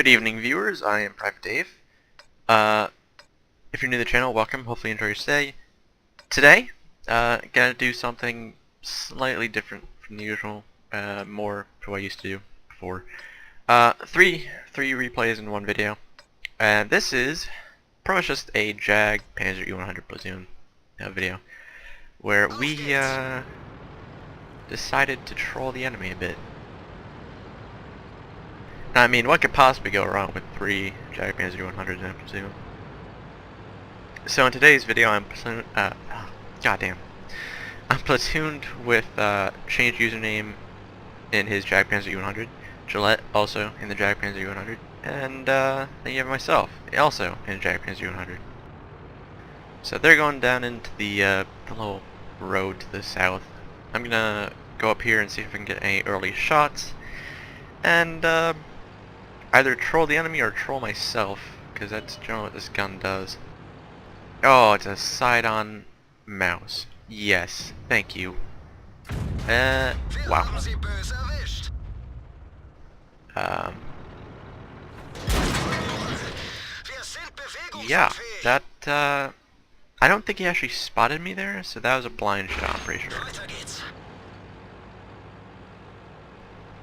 Good evening, viewers. I am Private Dave. If you're new to the channel, welcome. Hopefully you enjoy your stay. Today, gotta do something slightly different from the usual, more to what I used to do before. Three replays in one video. And this is pretty much just a Jagdpanzer E-100 platoon video, where we decided to troll the enemy a bit. I mean, what could possibly go wrong with 3 Jagdpanzer E-100s in a platoon? So in today's video, I'm platooned with ChangeUserName in his Jagdpanzer E-100, Gillete also in the Jagdpanzer E-100, and then you have myself also in Jagdpanzer E-100. So they're going down into the little road to the south. I'm gonna go up here and see if I can get any early shots, and either troll the enemy or troll myself, because that's generally what this gun does. Oh, it's a side-on mouse. Yes, thank you. Wow. Yeah, that, I don't think he actually spotted me there, so that was a blind shot, I'm pretty sure.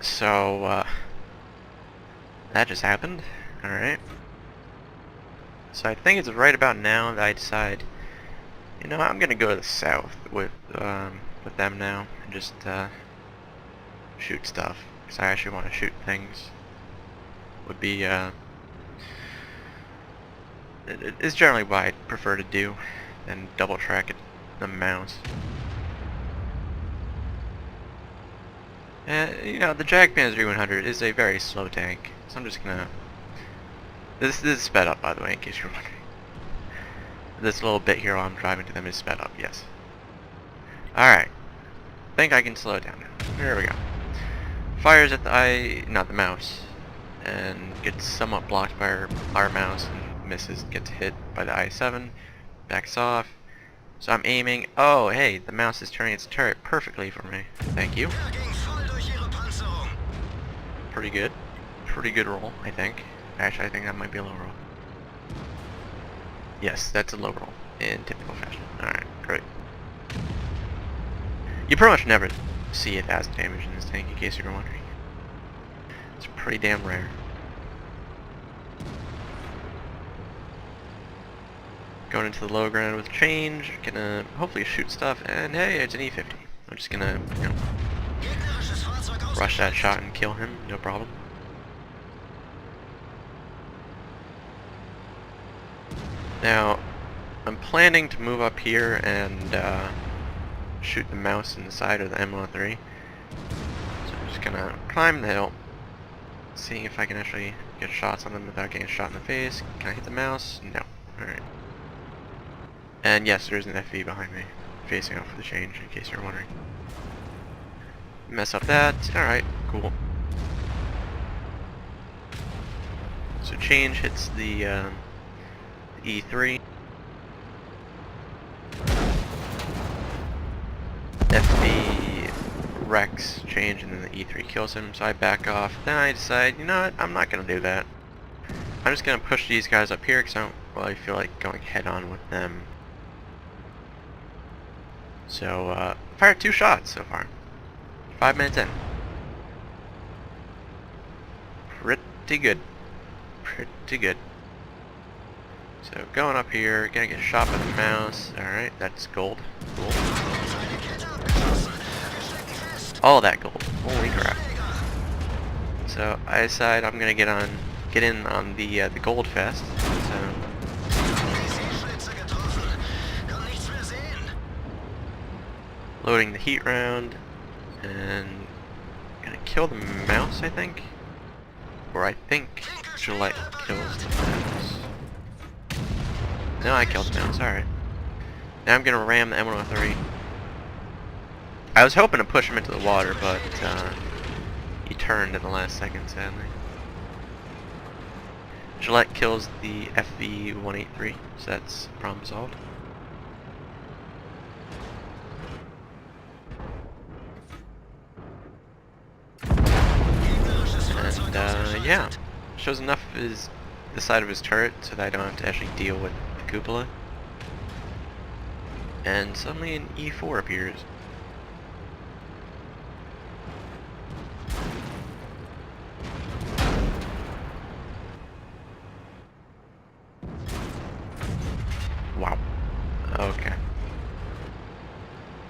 So, that just happened. Alright. So I think it's right about now that I decide, you know, I'm gonna go to the south with them now and just shoot stuff, because I actually want to shoot things. Would be it's generally what I prefer to do than double track the mouse. You know, the Jagdpanzer E-100 is a very slow tank, so I'm just gonna... This is sped up, by the way, in case you're wondering. This little bit here while I'm driving to them is sped up, yes. Alright. I think I can slow it down now. There we go. Fires at the not the mouse, and gets somewhat blocked by our mouse, and misses, gets hit by the I-7, backs off. So I'm aiming... Oh, hey, the mouse is turning its turret perfectly for me. Thank you. Pretty good. Pretty good roll, I think. Actually, I think that might be a low roll. Yes, that's a low roll in typical fashion. Alright, great. You pretty much never see 1,000 damage in this tank, in case you're wondering. It's pretty damn rare. Going into the low ground with change, gonna hopefully shoot stuff, and hey, it's an E-50. I'm just gonna, you know, rush that shot and kill him, no problem. Now, I'm planning to move up here and shoot the mouse in the side of the M103. So I'm just gonna climb the hill, seeing if I can actually get shots on them without getting shot in the face. Can I hit the mouse? No. Alright. And yes, there's an FV behind me, facing off for the change, in case you're wondering. Mess up that. Alright, cool. So change hits the E3. FV wrecks change, and then the E3 kills him, so I back off. Then I decide, you know what, I'm not gonna do that. I'm just gonna push these guys up here because I don't really feel like going head on with them. So, fired 2 shots so far. 5 minutes in. Pretty good. Pretty good. So going up here, gonna get shot by the mouse. Alright, that's gold. Cool. All that gold. Holy crap. So I decide I'm gonna get in on the gold fest. So loading the heat round, and gonna kill the mouse, I think. Or I think Gillete kills the mouse. No, I killed the mouse, alright. Now I'm gonna ram the M103. I was hoping to push him into the water, but he turned in the last second, sadly. Gillete kills the FV-183, so that's problem solved. And yeah, shows enough of the side of his turret so that I don't have to actually deal with the cupola. And suddenly an E4 appears. Wow. Okay.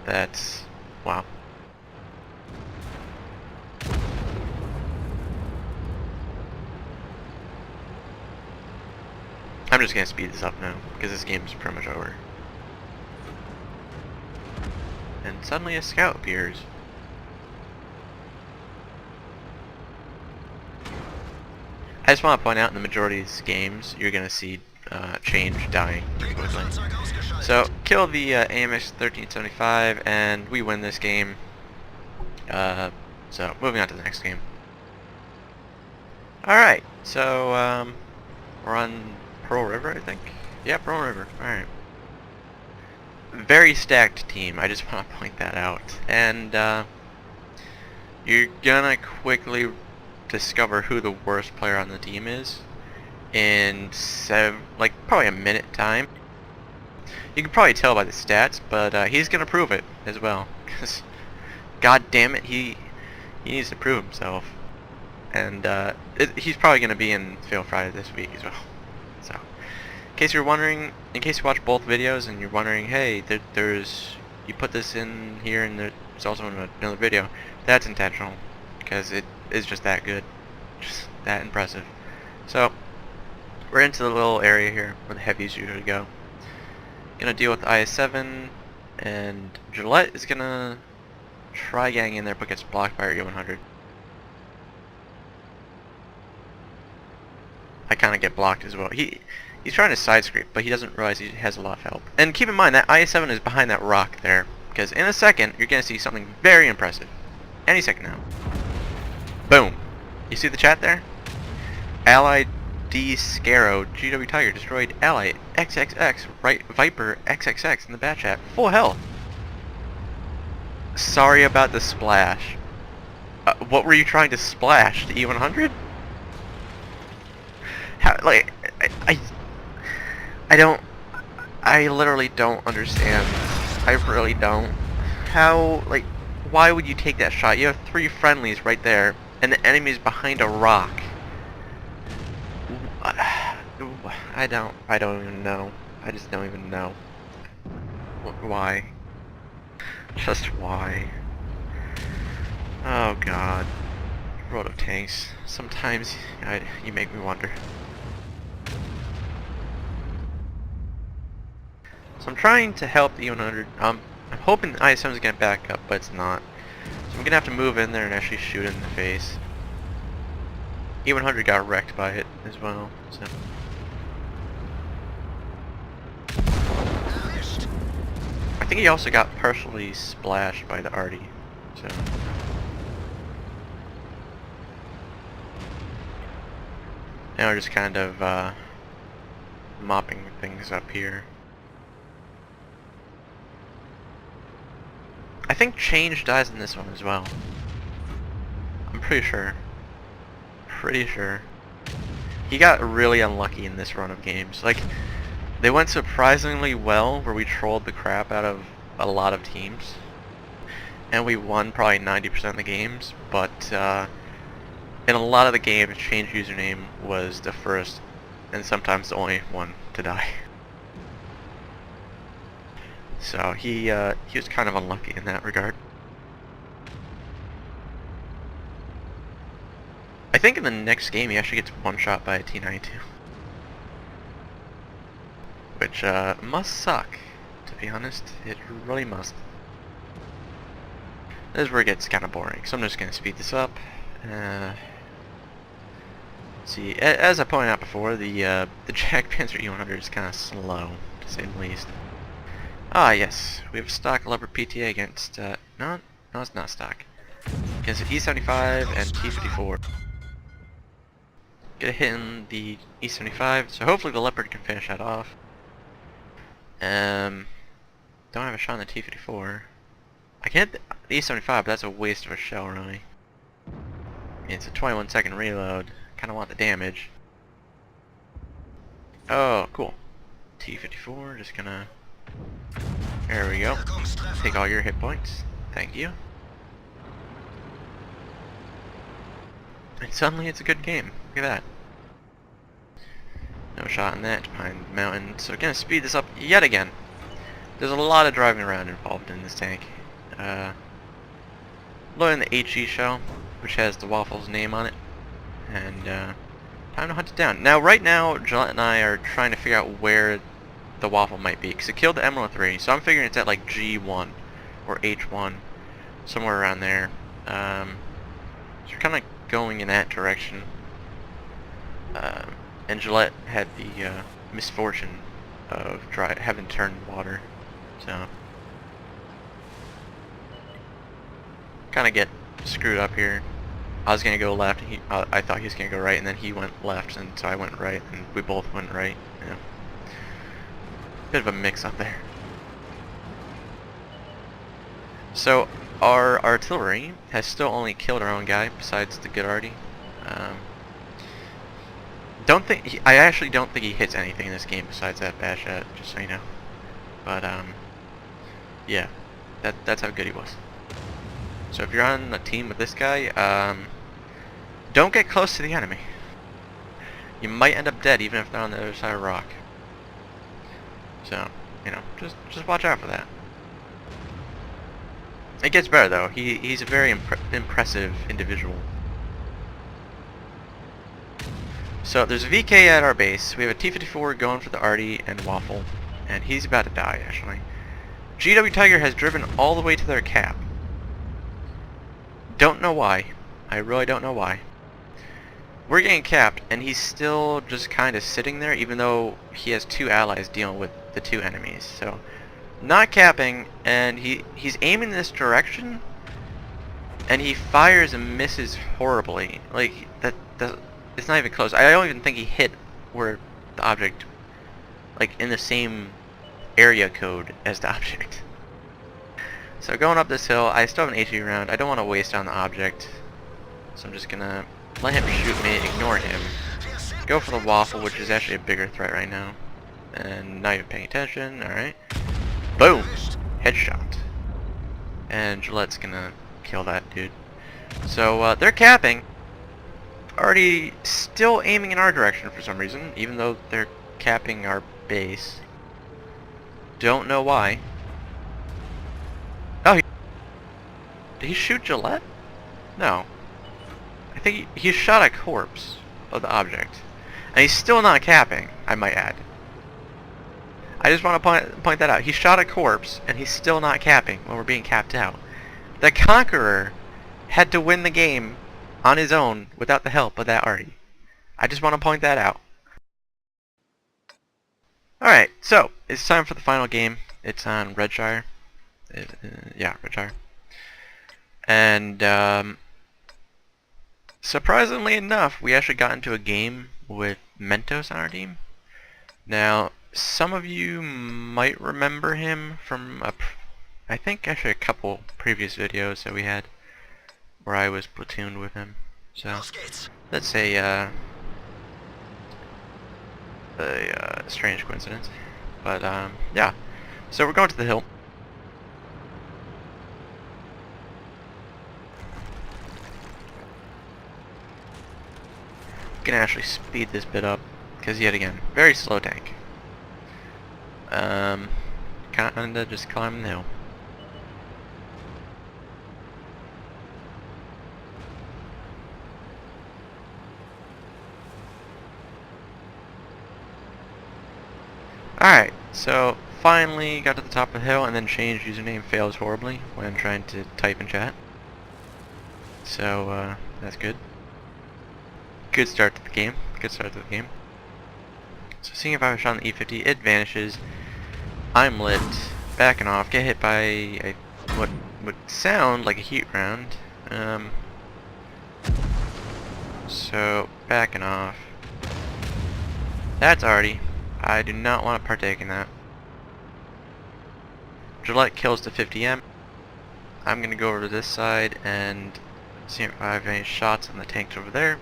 That's... wow. I'm just gonna speed this up now, because this game is pretty much over. And suddenly a scout appears. I just want to point out in the majority of these games, you're gonna see Change dying pretty quickly. So, kill the AMX 1375, and we win this game. So, moving on to the next game. Alright, so, we're on Pearl River, I think? Yeah, Pearl River, alright. Very stacked team, I just want to point that out. And, you're gonna quickly discover who the worst player on the team is in probably a minute time. You can probably tell by the stats, but he's gonna prove it as well. Cause, god damn it, he needs to prove himself. And he's probably gonna be in Fail Friday this week as well. So, in case you're wondering, in case you watch both videos and you're wondering, hey, you put this in here and there's also in another video, that's intentional, because it is just that good, just that impressive. So, we're into the little area here where the heavies usually go. Gonna deal with the IS-7, and Gillete is gonna try getting in there but gets blocked by our E-100. I kinda get blocked as well. He's trying to side scrape, but he doesn't realize he has a lot of help. And keep in mind that IS-7 is behind that rock there, because in a second you're gonna see something very impressive. Any second now. Boom. You see the chat there? Allied D Scarrow GW Tiger destroyed Ally XXX right Viper XXX in the bat chat. Full health. Sorry about the splash. What were you trying to splash? The E-100? How, like, I literally don't understand. I really don't. How, like, why would you take that shot? You have 3 friendlies right there, and the enemy's behind a rock. I don't even know. I just don't even know. Why? Just why? Oh god. Road of Tanks. Sometimes you make me wonder. So I'm trying to help the E-100. I'm hoping the IS-7 is gonna back up, but it's not. So I'm gonna have to move in there and actually shoot it in the face. E-100 got wrecked by it as well, so. I think he also got partially splashed by the arty, so. Now we're just kind of mopping things up here. I think Change dies in this one as well. I'm pretty sure. Pretty sure. He got really unlucky in this run of games. Like, they went surprisingly well where we trolled the crap out of a lot of teams. And we won probably 90% of the games, but in a lot of the games, ChangeUserName was the first and sometimes the only one to die. So he was kind of unlucky in that regard. I think in the next game he actually gets one shot by a T-92. Which must suck, to be honest. It really must. This is where it gets kind of boring, so I'm just going to speed this up. See, as I pointed out before, the Jagdpanzer E-100 is kind of slow, to say the least. Ah, yes, we have stock Leopard PTA against, no, it's not stock. Against the E-75 and T-54. Get a hit in the E-75, so hopefully the Leopard can finish that off. Don't have a shot on the T-54. I can hit the E-75, but that's a waste of a shell, really. It's a 21-second reload. kind of want the damage. Oh, cool. T-54, just gonna... There we go. Take all your hit points. Thank you. And suddenly it's a good game. Look at that. No shot in that behind the mountain. So we're gonna speed this up yet again. There's a lot of driving around involved in this tank. Loading the HE shell, which has the Waffle's name on it. And time to hunt it down. Now, right now, Gillette and I are trying to figure out where the Waffle might be, because it killed the Emerald 3, so I'm figuring it's at like G1 or H1, somewhere around there. So we're kind of going in that direction. And Gillette had the misfortune of having turned water, so kind of get screwed up here. I was gonna go left, and I thought he was gonna go right, and then he went left, and so I went right, and we both went right. Yeah. Bit of a mix-up there. So our artillery has still only killed our own guy, besides the Gillete. I actually don't think he hits anything in this game besides that bad shot, just so you know. But yeah, that's how good he was. So if you're on a team with this guy, don't get close to the enemy. You might end up dead even if they're on the other side of a rock. So, you know, just watch out for that. It gets better though. He's a very impressive individual. So there's a VK at our base. We have a T-54 going for the Artie and Waffle, and he's about to die actually. GW Tiger has driven all the way to their cap. Don't know why. I really don't know why. We're getting capped, and he's still just kind of sitting there, even though he has two allies dealing with the two enemies. So, not capping, and he's aiming this direction, and he fires and misses horribly. Like that it's not even close. I don't even think he hit where the object, like in the same area code as the object. So going up this hill, I still have an HE round. I don't want to waste on the object, so I'm just gonna let him shoot me, ignore him, go for the Waffle, which is actually a bigger threat right now, and not even paying attention. Alright, boom, headshot, and Gillette's gonna kill that dude. So they're capping, already still aiming in our direction for some reason, even though they're capping our base. Don't know why. Oh, did he shoot Gillette? No. I think he shot a corpse of the object. And he's still not capping, I might add. I just want to point that out. He shot a corpse, and he's still not capping when we're being capped out. The Conqueror had to win the game on his own without the help of that Artie. I just want to point that out. Alright, so it's time for the final game. It's on Redshire. Yeah, Redshire. And surprisingly enough, we actually got into a game with Mentos on our team. Now, some of you might remember him from I think actually a couple previous videos that we had where I was platooned with him. So that's a strange coincidence. But yeah. So we're going to the hill. Can actually speed this bit up because yet again, very slow tank. Kinda just climbing the hill. Alright, so finally got to the top of the hill, and then change username fails horribly when trying to type in chat. So that's good. Good start to the game. Good start to the game. So seeing if I was shot on the E-50, it vanishes. I'm lit. Backing off. Get hit by what would sound like a heat round. So backing off. That's Artie. I do not want to partake in that. Gillette kills the 50M. I'm gonna go over to this side and see if I have any shots on the tanks over there.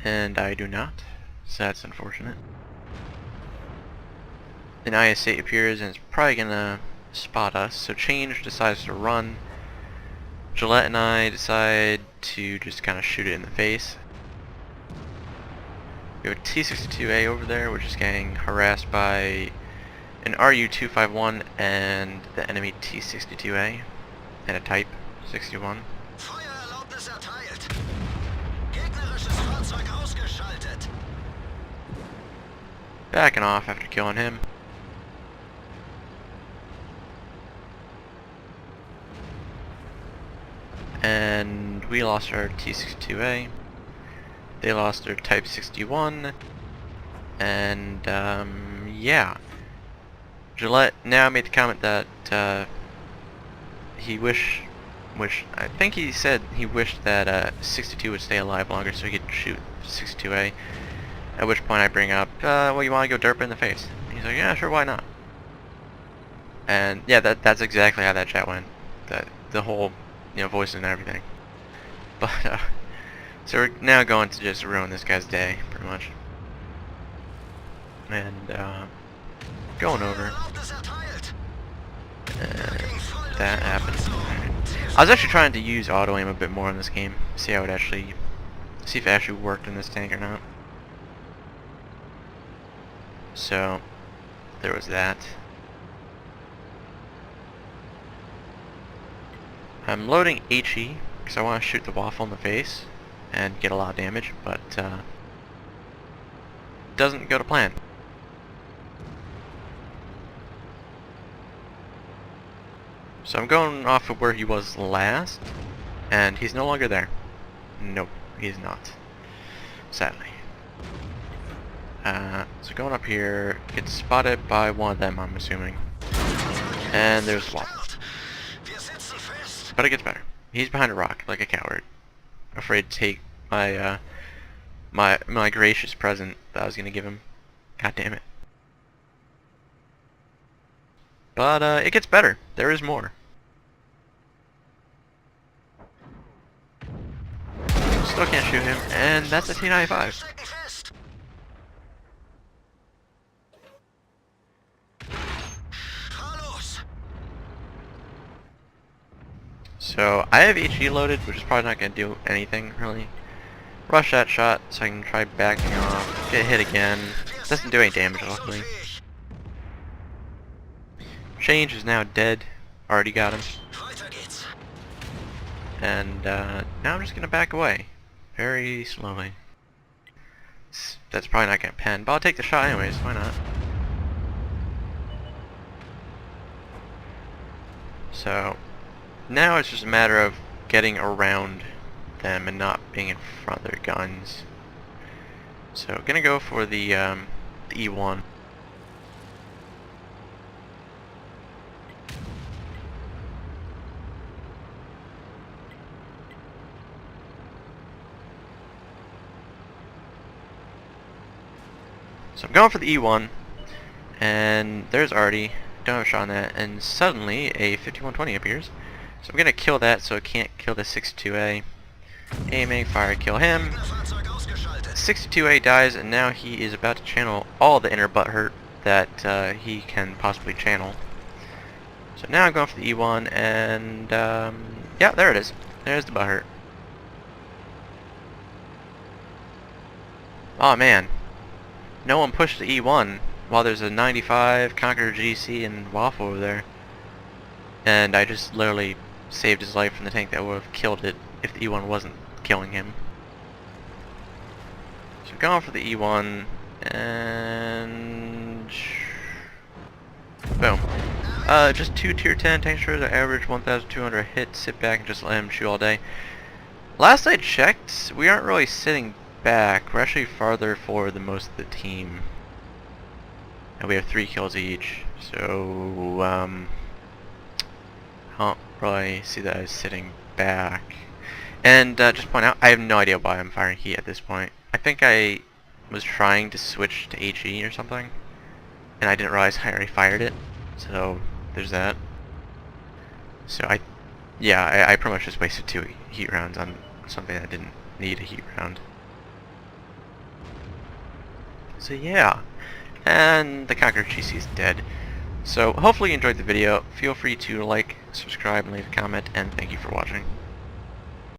and I do not, so that's unfortunate. An IS-8 appears and it's probably gonna spot us, so Change decides to run. Gillette and I decide to just kind of shoot it in the face. We have a T-62A over there, which is getting harassed by an RU-251 and the enemy T-62A and a Type 61. Feuererlaubnis erteilt. Gegnerisches Fahrzeug ausgeschaltet. Backing off after killing him. And we lost our T-62A. They lost their Type 61. And yeah. Gillette now made the comment that I think he said he wished that 62 would stay alive longer so he could shoot 62A. At which point I bring up, well, you want to go derp in the face? He's like, yeah, sure, why not? And yeah, that's exactly how that chat went. The whole, voice and everything. But so we're now going to just ruin this guy's day, pretty much. And going over. That happened. I was actually trying to use auto aim a bit more in this game, see if it actually worked in this tank or not. So there was that. I'm loading HE because I want to shoot the waffle in the face and get a lot of damage, but doesn't go to plan. So I'm going off of where he was last, and he's no longer there. Nope, he's not. Sadly. So going up here, gets spotted by one of them, I'm assuming. And there's Waffle. But it gets better. He's behind a rock, like a coward. Afraid to take my, my gracious present that I was gonna give him. God damn it. But it gets better. There is more. Still can't shoot him, and that's a T-95. So I have HE loaded, which is probably not going to do anything really. Rush that shot so I can try backing off. Get hit again. Doesn't do any damage, luckily. Change is now dead. Already got him. And now I'm just gonna back away, very slowly. That's probably not gonna pen, but I'll take the shot anyways. Why not? So now it's just a matter of getting around them and not being in front of their guns. So gonna go for the E1. So I'm going for the E1, and there's Artie, don't have a shot on that, and suddenly a 5120 appears. So I'm going to kill that so it can't kill the 62A. Aiming, fire, kill him. 62A dies, and now he is about to channel all the inner butt hurt that he can possibly channel. So now I'm going for the E1, and yeah, there it is. There's the butt hurt. Oh man. No one pushed the E1 while there's a 95, Conqueror GC, and Waffle over there. And I just literally saved his life from the tank that would have killed it if the E1 wasn't killing him. So I'm going for the E1, and boom. Just 2 tier 10 tank destroyers that average 1,200 hits. Sit back and just let him shoot all day. Last I checked, we aren't really sitting back. We're actually farther forward than most of the team, and we have 3 kills each, so I don't really see that as sitting back. And just point out, I have no idea why I'm firing heat at this point. I think I was trying to switch to HE or something, and I didn't realize I already fired it, so there's that. So I pretty much just wasted 2 heat rounds on something that didn't need a heat round. So yeah, and the Conqueror GC is dead. So hopefully you enjoyed the video. Feel free to like, subscribe, and leave a comment, and thank you for watching.